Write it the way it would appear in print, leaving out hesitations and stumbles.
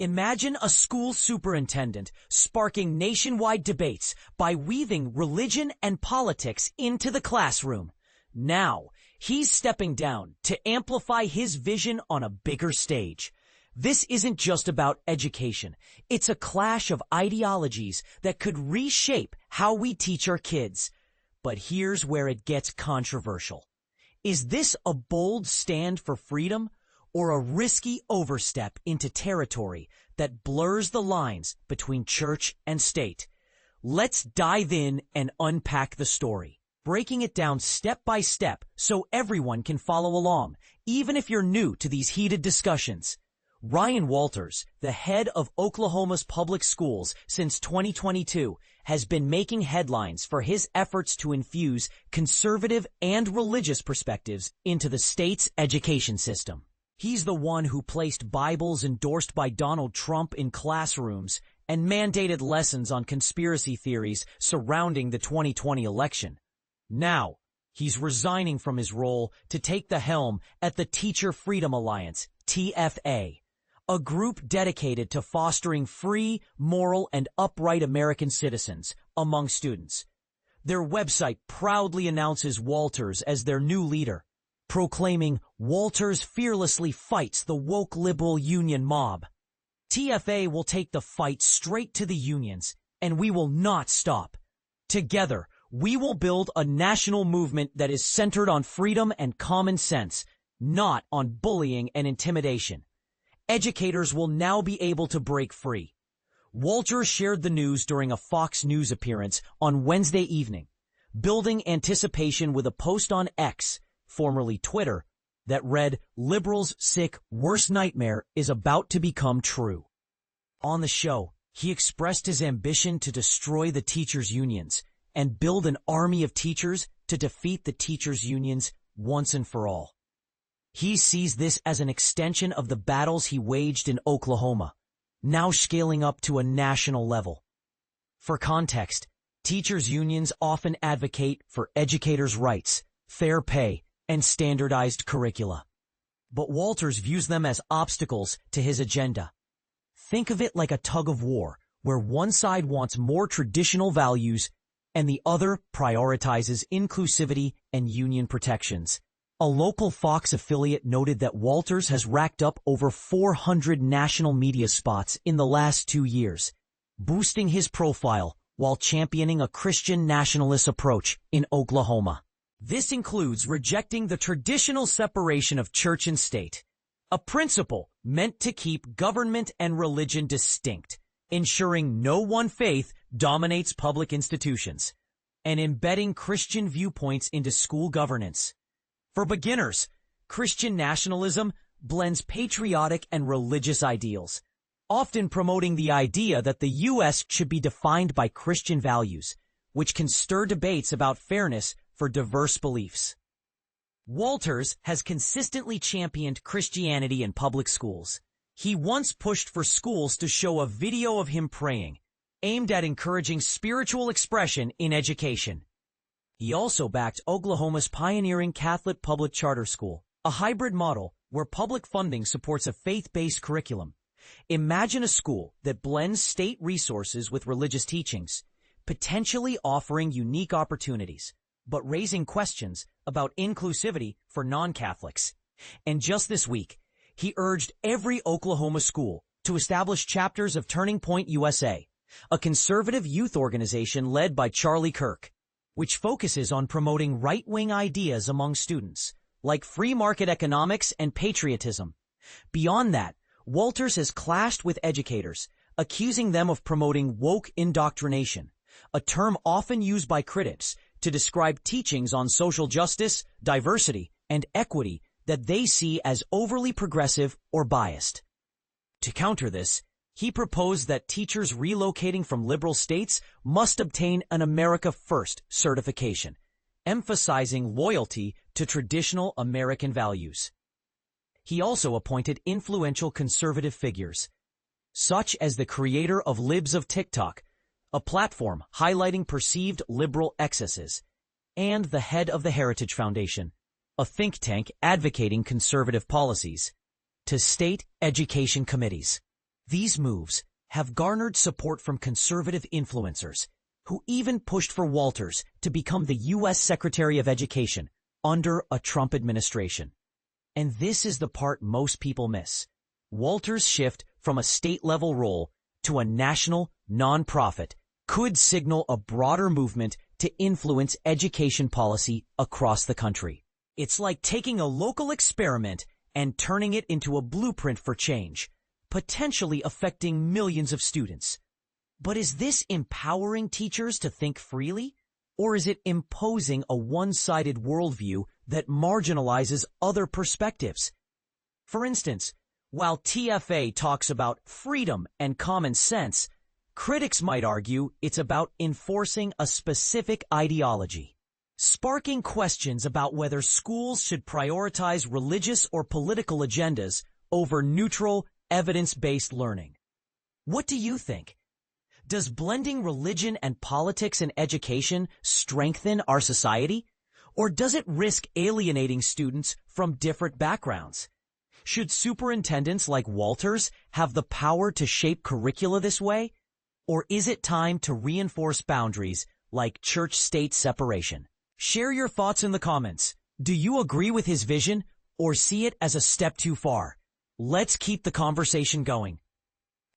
Imagine a school superintendent sparking nationwide debates by weaving religion and politics into the classroom. Now, he's stepping down to amplify his vision on a bigger stage. This isn't just about education. It's a clash of ideologies that could reshape how we teach our kids. But here's where it gets controversial. Is this a bold stand for freedom, or a risky overstep into territory that blurs the lines between church and state? Let's dive in and unpack the story, breaking it down step by step so everyone can follow along, even if you're new to these heated discussions. Ryan Walters, the head of Oklahoma's public schools since 2022, has been making headlines for his efforts to infuse conservative and religious perspectives into the state's education system. He's the one who placed Bibles endorsed by Donald Trump in classrooms and mandated lessons on conspiracy theories surrounding the 2020 election. Now, he's resigning from his role to take the helm at the Teacher Freedom Alliance, TFA, a group dedicated to fostering free, moral, and upright American citizens among students. Their website proudly announces Walters as their new leader, proclaiming Walters fearlessly fights the woke liberal union mob. TFA will take the fight straight to the unions, and we will not stop. Together, we will build a national movement that is centered on freedom and common sense, not on bullying and intimidation. Educators will now be able to break free. Walters shared the news during a Fox News appearance on Wednesday evening, building anticipation with a post on X, formerly Twitter, that read, "Liberals' sick worst nightmare is about to become true." On the show, he expressed his ambition to destroy the teachers' unions and build an army of teachers to defeat the teachers' unions once and for all. He sees this as an extension of the battles he waged in Oklahoma, now scaling up to a national level. For context, teachers' unions often advocate for educators' rights, fair pay, and standardized curricula. But Walters views them as obstacles to his agenda. Think of it like a tug of war, where one side wants more traditional values and the other prioritizes inclusivity and union protections. A local Fox affiliate noted that Walters has racked up over 400 national media spots in the last 2 years, boosting his profile while championing a Christian nationalist approach in Oklahoma. This includes rejecting the traditional separation of church and state, a principle meant to keep government and religion distinct, ensuring no one faith dominates public institutions, and embedding Christian viewpoints into school governance. For beginners, Christian nationalism blends patriotic and religious ideals, often promoting the idea that the U.S. should be defined by Christian values, which can stir debates about fairness for diverse beliefs. Walters has consistently championed Christianity in public schools. He once pushed for schools to show a video of him praying, aimed at encouraging spiritual expression in education. He also backed Oklahoma's pioneering Catholic public charter school, a hybrid model where public funding supports a faith-based curriculum. Imagine a school that blends state resources with religious teachings, potentially offering unique opportunities, but raising questions about inclusivity for non-Catholics. And just this week, he urged every Oklahoma school to establish chapters of Turning Point USA, a conservative youth organization led by Charlie Kirk, which focuses on promoting right-wing ideas among students, like free market economics and patriotism. Beyond that, Walters has clashed with educators, accusing them of promoting woke indoctrination, a term often used by critics to describe teachings on social justice, diversity, and equity that they see as overly progressive or biased. To counter this, he proposed that teachers relocating from liberal states must obtain an America First certification, emphasizing loyalty to traditional American values. He also appointed influential conservative figures, such as the creator of Libs of TikTok, a platform highlighting perceived liberal excesses, and the head of the Heritage Foundation, a think tank advocating conservative policies, to state education committees. These moves have garnered support from conservative influencers, who even pushed for Walters to become the U.S. Secretary of Education under a Trump administration. And this is the part most people miss. Walters' shift from a state-level role to a national nonprofit could signal a broader movement to influence education policy across the country. It's like taking a local experiment and turning it into a blueprint for change, potentially affecting millions of students. But is this empowering teachers to think freely? Or is it imposing a one-sided worldview that marginalizes other perspectives? For instance, while TFA talks about freedom and common sense, critics might argue it's about enforcing a specific ideology, sparking questions about whether schools should prioritize religious or political agendas over neutral, evidence-based learning. What do you think? Does blending religion and politics in education strengthen our society? Or does it risk alienating students from different backgrounds? Should superintendents like Walters have the power to shape curricula this way? Or is it time to reinforce boundaries like church-state separation? Share your thoughts in the comments. Do you agree with his vision or see it as a step too far? Let's keep the conversation going.